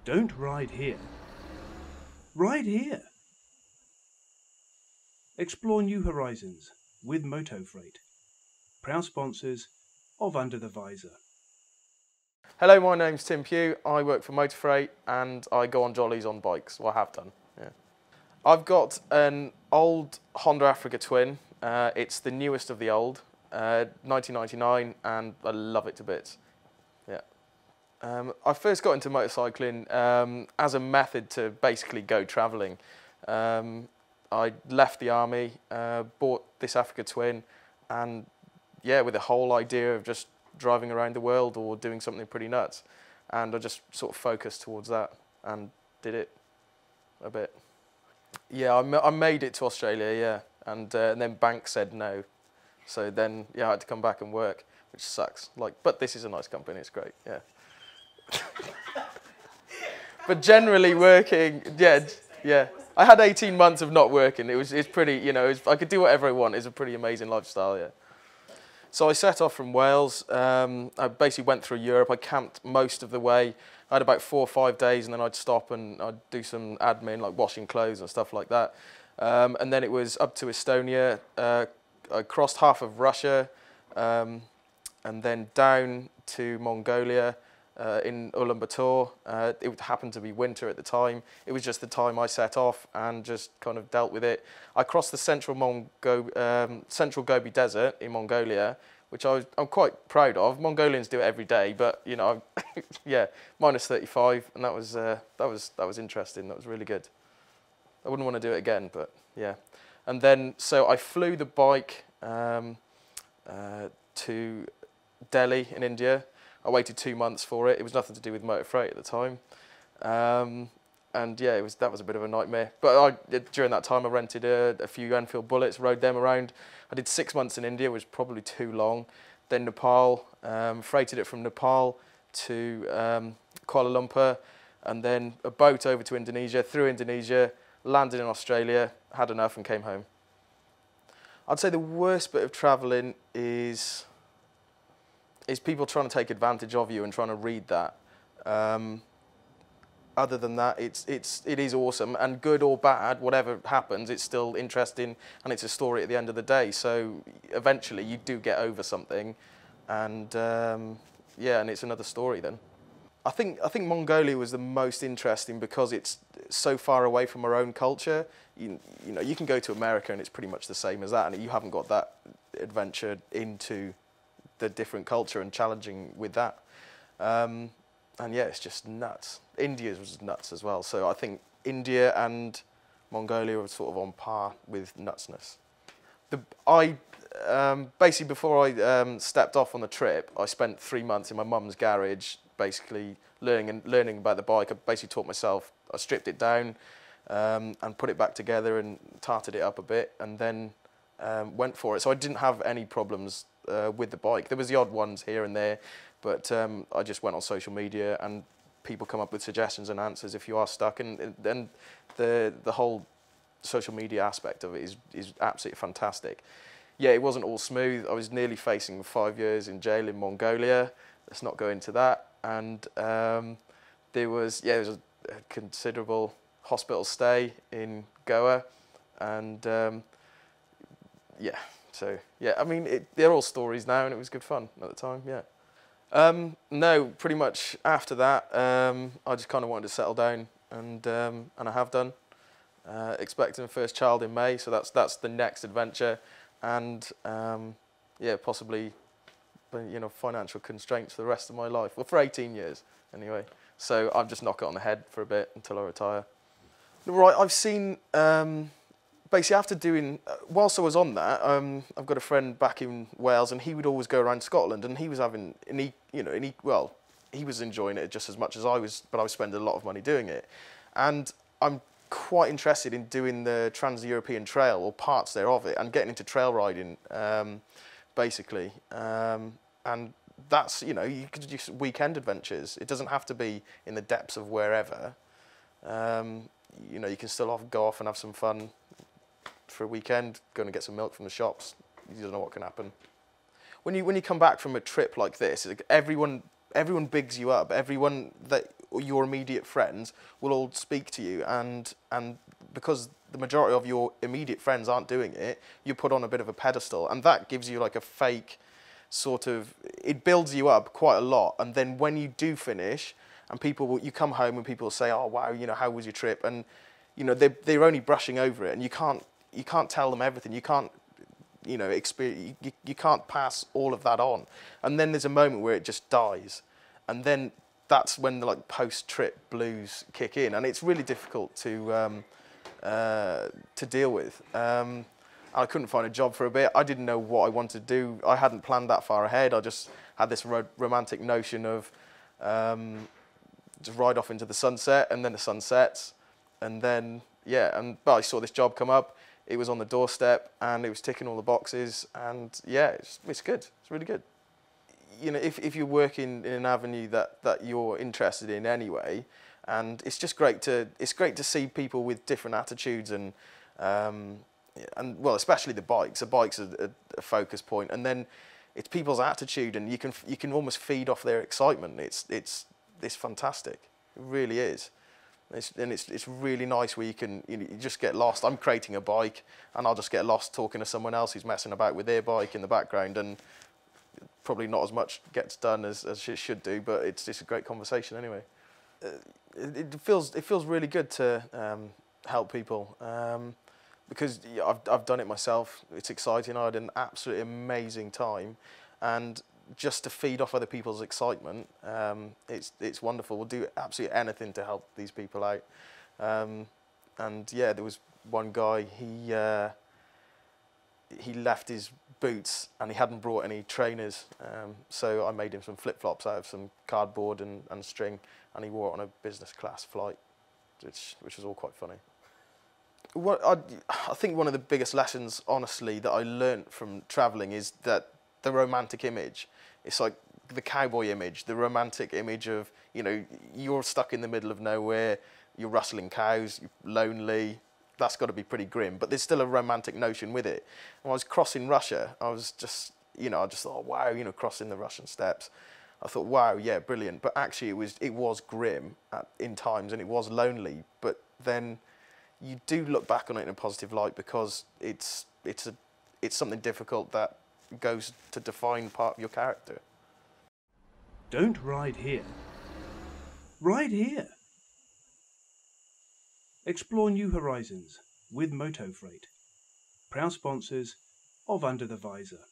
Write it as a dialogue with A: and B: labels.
A: Don't ride here. Ride here. Explore new horizons with Moto Freight. Proud sponsors of Under the Visor.
B: Hello, my name's Tim Pugh. I work for Motor Freight and I go on jollies on bikes. Well, I have done. Yeah. I've got an old Honda Africa Twin. It's the newest of the old, 1999, and I love it to bits. Yeah. I first got into motorcycling as a method to basically go travelling. I left the army, bought this Africa Twin, and yeah, with the whole idea of just driving around the world or doing something pretty nuts. And I just sort of focused towards that and did it a bit. Yeah, I made it to Australia, yeah. And then bank said no. So then, yeah, I had to come back and work, which sucks. But this is a nice company, it's great, yeah. But generally working, yeah. I had 18 months of not working. It's pretty, you know, I could do whatever I want. It's a pretty amazing lifestyle, yeah. So I set off from Wales. I basically went through Europe. I camped most of the way. I had about 4 or 5 days, and then I'd stop and I'd do some admin, like washing clothes and stuff like that. And then it was up to Estonia. I crossed half of Russia, and then down to Mongolia in Ulaanbaatar. It happened to be winter at the time. It was just the time I set off and just kind of dealt with it. I crossed the central Gobi Desert in Mongolia, which I'm quite proud of. Mongolians do it every day, but you know, yeah, minus 35, and that was interesting. That was really good. I wouldn't want to do it again, but yeah. And then so I flew the bike to Delhi in India. I waited 2 months for it. It was nothing to do with Motor Freight at the time. And yeah, that was a bit of a nightmare. But during that time, I rented a few Enfield Bullets, rode them around. I did 6 months in India, which was probably too long. Then Nepal, freighted it from Nepal to Kuala Lumpur, and then a boat over to Indonesia, through Indonesia, landed in Australia, had enough and came home. I'd say the worst bit of travelling is people trying to take advantage of you and trying to read that. Other than that, it is awesome, and good or bad, whatever happens, it's still interesting, and it's a story at the end of the day. So eventually, you do get over something, and yeah, and it's another story then. I think Mongolia was the most interesting because it's so far away from our own culture. You know, you can go to America and it's pretty much the same as that, and you haven't got that adventure into the different culture and challenging with that. And yeah, it's just nuts. India was nuts as well. So I think India and Mongolia were sort of on par with nutsness. Basically before I stepped off on the trip, I spent 3 months in my mum's garage, basically learning about the bike. I basically taught myself. I stripped it down and put it back together and tarted it up a bit, and then went for it. So I didn't have any problems with the bike. There was the odd ones here and there, but I just went on social media and people come up with suggestions and answers if you are stuck, and then the whole social media aspect of it is absolutely fantastic. Yeah, it wasn't all smooth. I was nearly facing 5 years in jail in Mongolia. Let's not go into that. And there was a considerable hospital stay in Goa, and yeah. So yeah, I mean, they're all stories now, and it was good fun at the time. Yeah. No, pretty much after that, I just kind of wanted to settle down, and I have done. Expecting a first child in May, so that's the next adventure, and yeah, possibly, you know, financial constraints for the rest of my life. Well, for 18 years anyway. So I'll just knock it on the head for a bit until I retire. Right, I've seen. Basically, after doing, whilst I was on that, I've got a friend back in Wales, and he would always go around Scotland, and he was having, he was enjoying it just as much as I was, but I was spending a lot of money doing it. And I'm quite interested in doing the Trans-European Trail, or parts thereof it, and getting into trail riding, basically. And that's, you know, you could do weekend adventures. It doesn't have to be in the depths of wherever. You know, you can still go off and have some fun for a weekend, going to get some milk from the shops. You don't know what can happen. When you come back from a trip like this, everyone everyone bigs you up. Everyone that your immediate friends will all speak to you, and because the majority of your immediate friends aren't doing it, you're put on a bit of a pedestal, and that gives you like a fake sort of, it builds you up quite a lot. And then when you do finish, and you come home and people will say, oh wow, you know, how was your trip? And you know, they're only brushing over it, and you can't tell them everything. You can't, you know, you can't pass all of that on. And then there's a moment where it just dies, and then that's when the like post-trip blues kick in, and it's really difficult to deal with. I couldn't find a job for a bit. I didn't know what I wanted to do. I hadn't planned that far ahead. I just had this romantic notion of just ride off into the sunset, and then the sun sets, and then but I saw this job come up. It was on the doorstep, and it was ticking all the boxes, and yeah, it's good. It's really good. You know, if you're working in an avenue that you're interested in anyway, and it's just great to see people with different attitudes, and well, especially the bikes. The bikes are a focus point, and then it's people's attitude, and you can almost feed off their excitement. It's fantastic. It really is. It's really nice where you just get lost. I'm creating a bike, and I'll just get lost talking to someone else who's messing about with their bike in the background, and probably not as much gets done as it should do, but it's just a great conversation anyway. It feels really good to help people, because I've done it myself. It's exciting. I had an absolutely amazing time, and just to feed off other people's excitement, it's wonderful. We'll do absolutely anything to help these people out. And yeah, there was one guy, he left his boots and he hadn't brought any trainers, so I made him some flip-flops out of some cardboard and string, and he wore it on a business class flight, which was all quite funny. I think one of the biggest lessons, honestly, that I learnt from travelling is that the romantic image, it's like the cowboy image, the romantic image of, you know, you're stuck in the middle of nowhere, you're rustling cows, you're lonely. That's got to be pretty grim, but there's still a romantic notion with it. When I was crossing Russia, I was just, you know, I just thought, wow, you know, crossing the Russian steppes. I thought, wow, yeah, brilliant. But actually, it was grim in times, and it was lonely. But then you do look back on it in a positive light, because it's something difficult that goes to define part of your character.
A: Don't ride here. Ride here. Explore new horizons with Moto Freight. Proud sponsors of Under the Visor.